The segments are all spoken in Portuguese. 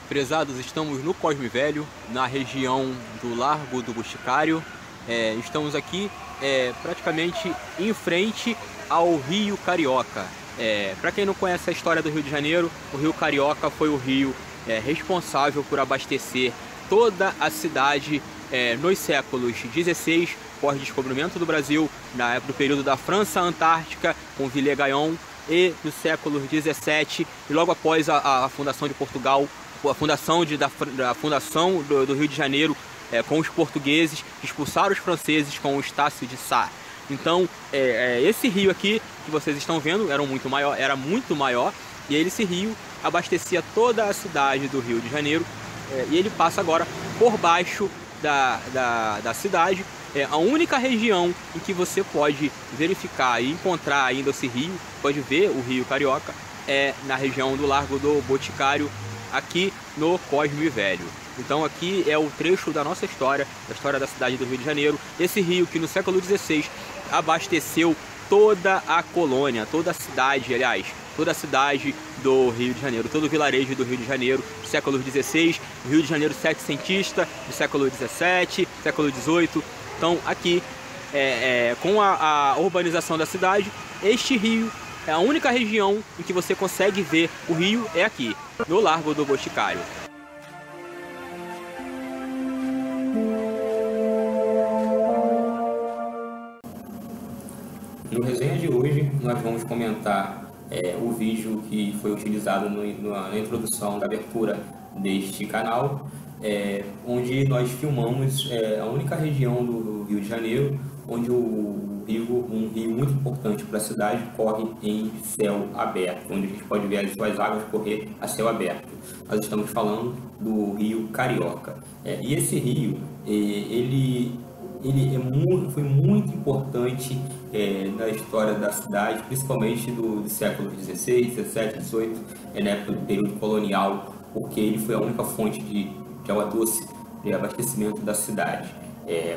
Prezados, estamos no Cosme Velho, na região do Largo do Boticário. Estamos aqui praticamente em frente ao Rio Carioca. Para quem não conhece a história do Rio de Janeiro, o Rio Carioca foi o rio responsável por abastecer toda a cidade nos séculos XVI, pós-descobrimento do Brasil, no período da França Antártica, com Villegagnon, e no século XVII, e logo após a fundação de Portugal, a fundação do Rio de Janeiro com os portugueses, que expulsaram os franceses com o Estácio de Sá. Então, esse rio aqui que vocês estão vendo era muito maior, e esse rio abastecia toda a cidade do Rio de Janeiro, e ele passa agora por baixo da cidade. A única região em que você pode verificar e encontrar ainda esse rio, pode ver o Rio Carioca, é na região do Largo do Boticário, aqui no Cosme Velho. Então aqui é o trecho da nossa história, da história da cidade do Rio de Janeiro. Esse rio que no século XVI abasteceu toda a colônia, toda a cidade, aliás, toda a cidade do Rio de Janeiro, todo o vilarejo do Rio de Janeiro, do século XVI, o Rio de Janeiro setecentista, do século XVII, século XVIII. Então aqui, com a urbanização da cidade, este rio é a única região em que você consegue ver o rio, é aqui, no Largo do Boticário. No resenha de hoje, nós vamos comentar o vídeo que foi utilizado na introdução da abertura deste canal, onde nós filmamos a única região do Rio de Janeiro onde um rio muito importante para a cidade corre em céu aberto, onde a gente pode ver as suas águas correr a céu aberto. Nós estamos falando do Rio Carioca. E esse rio, ele foi muito importante na história da cidade, principalmente do século XVI, XVII, XVIII, na época do período colonial, porque ele foi a única fonte de água doce de abastecimento da cidade.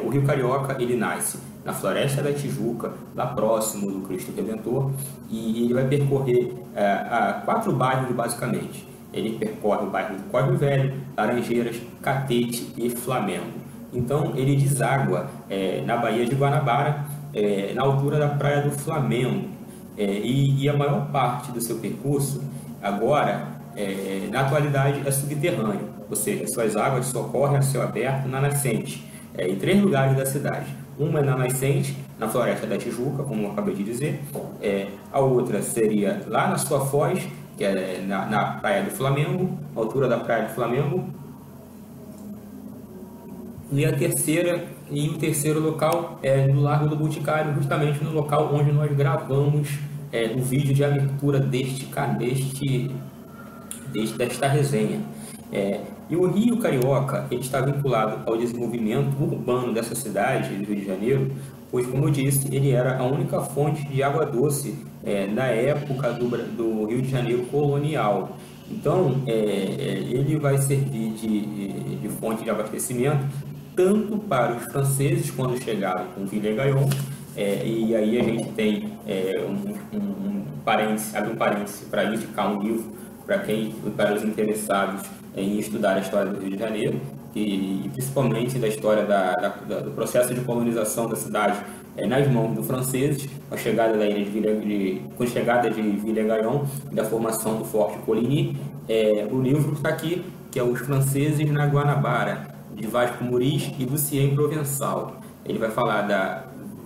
O Rio Carioca, ele nasce na Floresta da Tijuca, lá próximo do Cristo Redentor, e ele vai percorrer 4 bairros basicamente. Ele percorre o bairro do Cosme Velho, Laranjeiras, Catete e Flamengo. Então ele deságua na Baía de Guanabara, na altura da Praia do Flamengo, e a maior parte do seu percurso agora, na atualidade, é subterrâneo, ou seja, suas águas socorrem a céu aberto na nascente, em 3 lugares da cidade. Uma é na nascente, na Floresta da Tijuca, como eu acabei de dizer, a outra seria lá na sua foz, que é na Praia do Flamengo, altura da Praia do Flamengo, e o terceiro local é no Largo do Boticário, justamente no local onde nós gravamos o vídeo de abertura desta resenha. E o Rio Carioca, ele está vinculado ao desenvolvimento urbano dessa cidade, do Rio de Janeiro, pois, como eu disse, ele era a única fonte de água doce na época do Rio de Janeiro colonial. Então, ele vai servir de fonte de abastecimento tanto para os franceses quando chegaram com Villegagnon, e aí a gente tem abre um parênteses para indicar um livro para os interessados em estudar a história do Rio de Janeiro, e principalmente da história do processo de colonização da cidade nas mãos dos franceses, com a chegada da ilha de Villegagnon e da formação do Forte Coligny. O livro está aqui, que é Os Franceses na Guanabara, de Vasco Muris e Lucien Provençal. Ele vai falar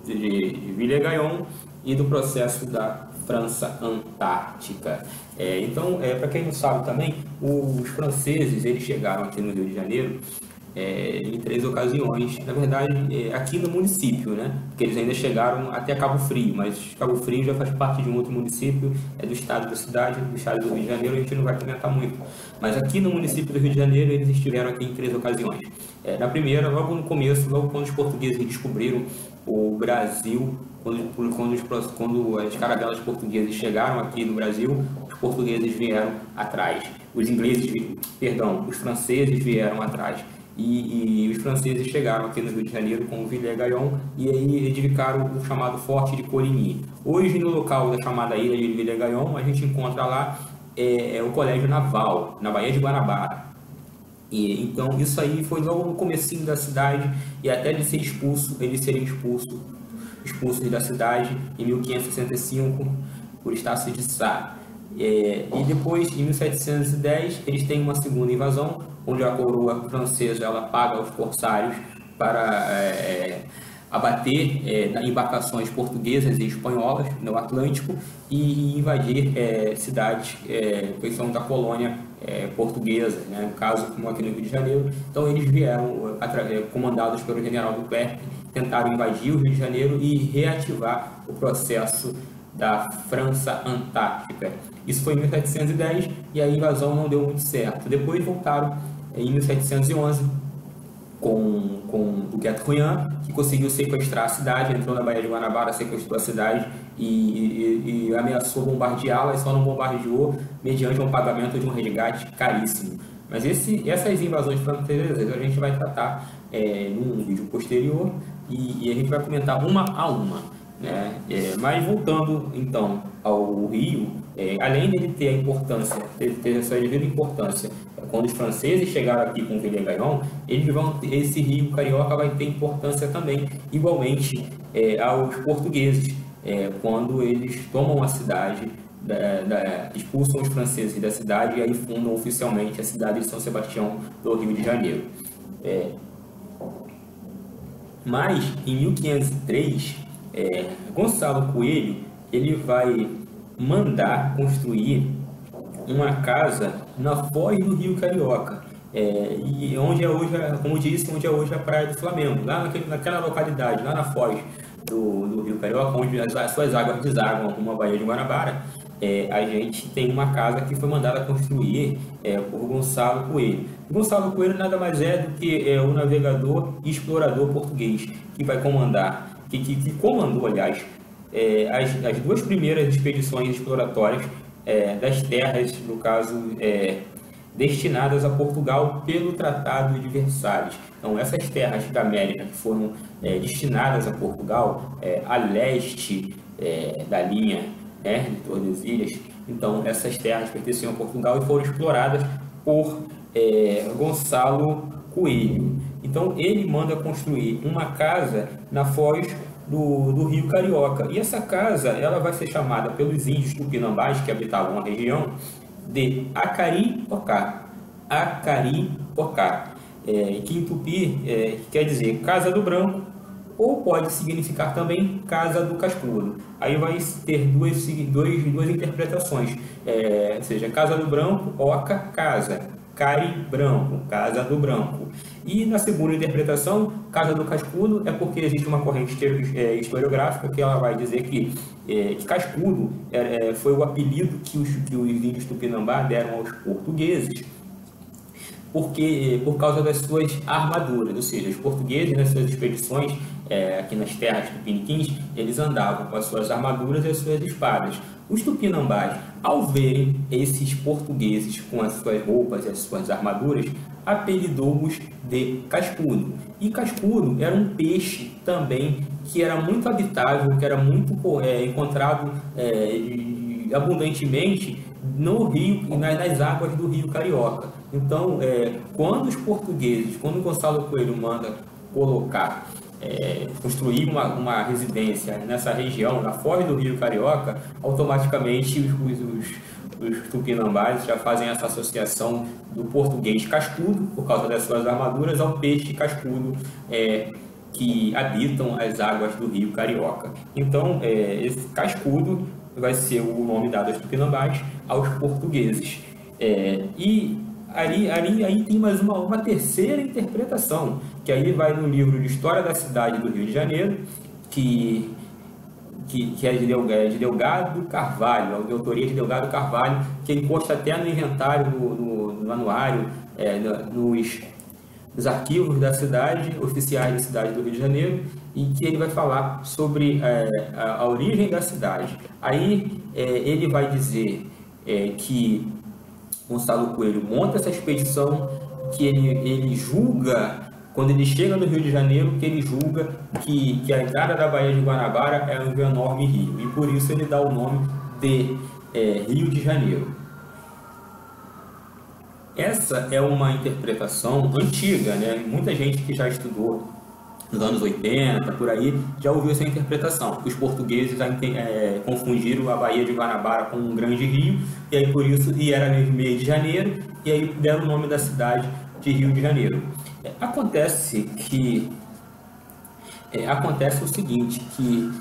de Villegagnon e do processo da França Antártica. Então, para quem não sabe também, os franceses eles chegaram aqui no Rio de Janeiro em 3 ocasiões, na verdade aqui no município, né? Porque eles ainda chegaram até Cabo Frio, mas Cabo Frio já faz parte de um outro município, do estado da cidade, do estado do Rio de Janeiro, a gente não vai comentar muito. Mas aqui no município do Rio de Janeiro eles estiveram aqui em 3 ocasiões. Na primeira, logo no começo, logo quando os portugueses descobriram o Brasil, quando as caravelas portuguesas chegaram aqui no Brasil, os portugueses vieram atrás. Os franceses vieram atrás. E os franceses chegaram aqui no Rio de Janeiro com o Villegagnon e aí edificaram o chamado Forte de Coligny. Hoje, no local da chamada Ilha de Villegagnon, a gente encontra lá o Colégio Naval, na Baía de Guanabara. E, então isso aí foi logo no comecinho da cidade, e até ele ser expulso, eles serem expulsos da cidade em 1565 por Estácio de Sá. E depois, em 1710, eles têm uma segunda invasão, onde a coroa francesa ela paga os corsários para abater embarcações portuguesas e espanholas no Atlântico e invadir cidades que são da colônia portuguesa, né? No caso, como aqui no Rio de Janeiro. Então eles vieram, comandados pelo general Duclerc, tentaram invadir o Rio de Janeiro e reativar o processo da França Antártica. Isso foi em 1710 e a invasão não deu muito certo. Depois voltaram em 1711 com o Duque Atruyan, que conseguiu sequestrar a cidade, entrou na Baía de Guanabara, sequestrou a cidade e ameaçou bombardeá-la, e só não bombardeou mediante um pagamento de um resgate caríssimo. Mas essas invasões francesas a gente vai tratar num vídeo posterior e a gente vai comentar uma a uma. Né? Mas voltando então ao Rio, além dele ter a importância, ter a sua devida importância, quando os franceses chegaram aqui com o Villegagnon, esse Rio Carioca vai ter importância também, igualmente aos portugueses, quando eles tomam a cidade, expulsam os franceses da cidade e aí fundam oficialmente a cidade de São Sebastião do Rio de Janeiro. Mas em 1503, Gonçalo Coelho ele vai mandar construir uma casa na foz do Rio Carioca, e onde é hoje, como disse, onde é hoje a Praia do Flamengo, lá naquela localidade, lá na foz do Rio Carioca, onde as suas águas desagam uma Baía de Guanabara. A gente tem uma casa que foi mandada construir por Gonçalo Coelho. Gonçalo Coelho nada mais é do que o navegador e explorador português que vai comandar, que comandou, aliás, as duas primeiras expedições exploratórias das terras, no caso, destinadas a Portugal pelo Tratado de Versalhes. Então, essas terras da América que foram destinadas a Portugal, a leste da linha de Tordesilhas, então essas terras pertenciam a Portugal e foram exploradas por Gonçalo Coelho. Então, ele manda construir uma casa na foz do Rio Carioca. E essa casa ela vai ser chamada pelos índios tupinambás que habitavam a região de Acari-Ocá. Acari-Ocá, que em tupi quer dizer Casa do Branco, ou pode significar também Casa do Cascudo. Aí vai ter duas interpretações, ou seja, Casa do Branco, Oca, Casa. Cari Branco, Casa do Branco. E na segunda interpretação, Casa do Cascudo, é porque existe uma corrente historiográfica que ela vai dizer que Cascudo foi o apelido que os índios tupinambá deram aos portugueses, por causa das suas armaduras, ou seja, os portugueses nas suas expedições aqui nas terras tupiniquins, eles andavam com as suas armaduras e as suas espadas. Os tupinambás, ao verem esses portugueses com as suas roupas e as suas armaduras, apelidou-os de cascudo. E cascudo era um peixe também que era muito habitável, que era muito encontrado abundantemente no rio e nas águas do Rio Carioca. Então, quando Gonçalo Coelho manda construir uma residência nessa região, na foz do Rio Carioca, automaticamente os tupinambás já fazem essa associação do português cascudo, por causa das suas armaduras, ao peixe cascudo que habitam as águas do Rio Carioca. Então, esse cascudo vai ser o nome dado aos tupinambás, aos portugueses. E aí tem mais uma terceira interpretação, que aí vai no livro de História da Cidade do Rio de Janeiro, que é de Delgado Carvalho, de autoria de Delgado Carvalho, que ele consta até no inventário, no anuário, nos arquivos da cidade, oficiais da cidade do Rio de Janeiro, e que ele vai falar sobre a origem da cidade. Aí ele vai dizer que Gonçalo Coelho monta essa expedição, que ele julga, quando ele chega no Rio de Janeiro, que ele julga que a entrada da Baía de Guanabara é um enorme rio, e por isso ele dá o nome de Rio de Janeiro. Essa é uma interpretação antiga, né? Muita gente que já estudou nos anos 80, por aí, já ouviu essa interpretação. Os portugueses confundiram a Baía de Guanabara com um grande rio, e aí por isso, e era mês de janeiro, e aí deram o nome da cidade de Rio de Janeiro. Acontece o seguinte, que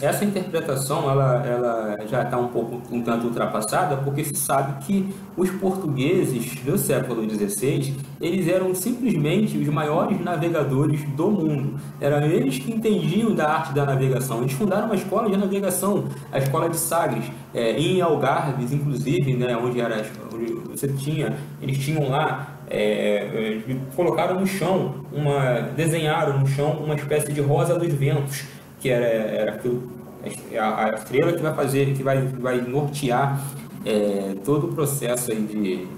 essa interpretação ela já está um tanto ultrapassada, porque se sabe que os portugueses do século XVI, eles eram simplesmente os maiores navegadores do mundo. Eram eles que entendiam da arte da navegação. Eles fundaram uma escola de navegação, a escola de Sagres, em Algarves, inclusive, né, onde eles tinham lá, colocaram no chão, desenharam no chão uma espécie de rosa dos ventos, que era aquilo, a estrela que vai nortear todo o processo aí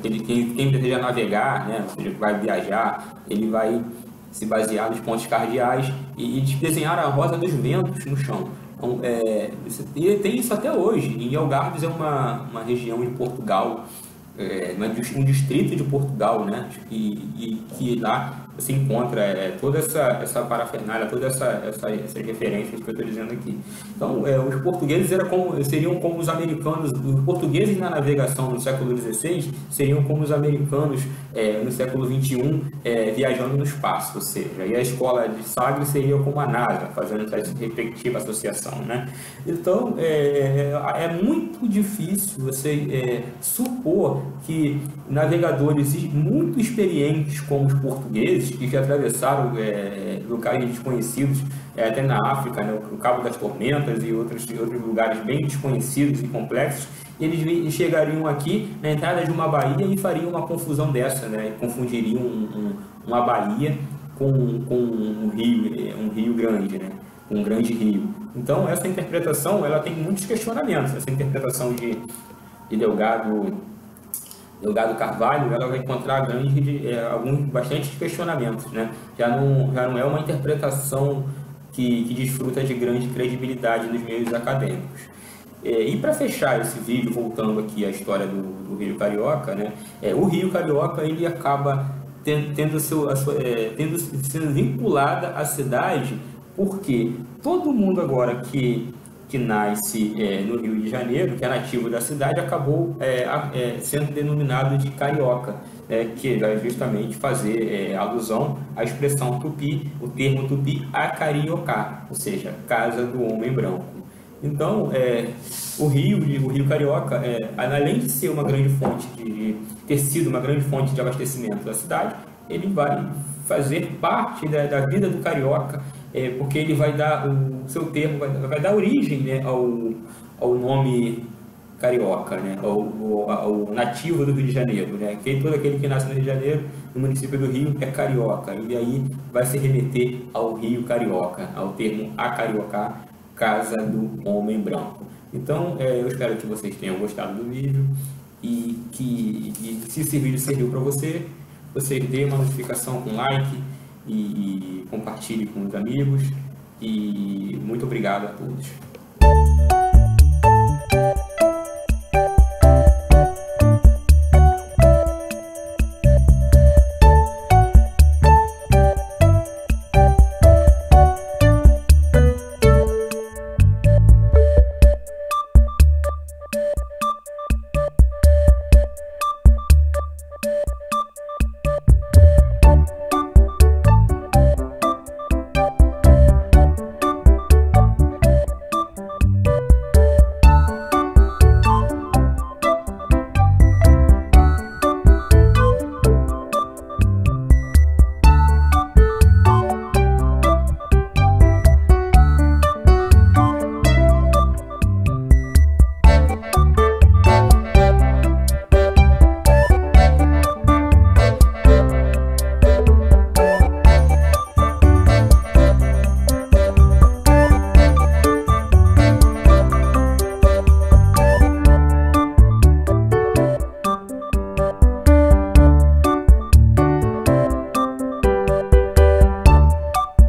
quem deseja navegar, né, ou seja, que vai viajar, ele vai se basear nos pontos cardeais e desenhar a rosa dos ventos no chão. Então, e tem isso até hoje. Em Algarves é uma região de Portugal, um distrito de Portugal, né? E que lá você encontra toda essa parafernália, todas essas referências que eu estou dizendo aqui. Então, os portugueses seriam como os americanos. Os portugueses na navegação no século XVI seriam como os americanos no século XXI viajando no espaço, ou seja, e a escola de Sagres seria como a NASA, fazendo essa respectiva associação, né? Então, é muito difícil você supor que navegadores muito experientes como os portugueses, que já atravessaram locais desconhecidos, até na África, né, o Cabo das Tormentas e outros lugares bem desconhecidos e complexos, eles chegariam aqui na entrada de uma baía e fariam uma confusão dessa, né? Confundiriam uma baía com um rio grande, né? Um grande rio. Então, essa interpretação ela tem muitos questionamentos. Essa interpretação de Delgado Carvalho, ela vai encontrar bastante questionamentos, né? Já não é uma interpretação que desfruta de grande credibilidade nos meios acadêmicos. E para fechar esse vídeo, voltando aqui à história do Rio Carioca, né? O Rio Carioca ele acaba sendo vinculada à cidade, porque todo mundo agora que nasce no Rio de Janeiro, que é nativo da cidade, acabou sendo denominado de carioca, que vai justamente fazer alusão à expressão tupi, o termo tupi, acariocá, ou seja, casa do homem branco. Então, o Rio Carioca, além de ser uma grande fonte ter sido uma grande fonte de abastecimento da cidade, ele vai fazer parte da vida do carioca, porque ele vai dar o seu termo, vai dar origem, né, ao nome carioca, né, ao nativo do Rio de Janeiro, né, todo aquele que nasce no Rio de Janeiro, no município do Rio, é carioca, e aí vai se remeter ao Rio Carioca, ao termo acariocá, casa do homem branco. Então, eu espero que vocês tenham gostado do vídeo e se esse vídeo serviu para vocês dê uma notificação com like e compartilhe com os amigos. E muito obrigado a todos.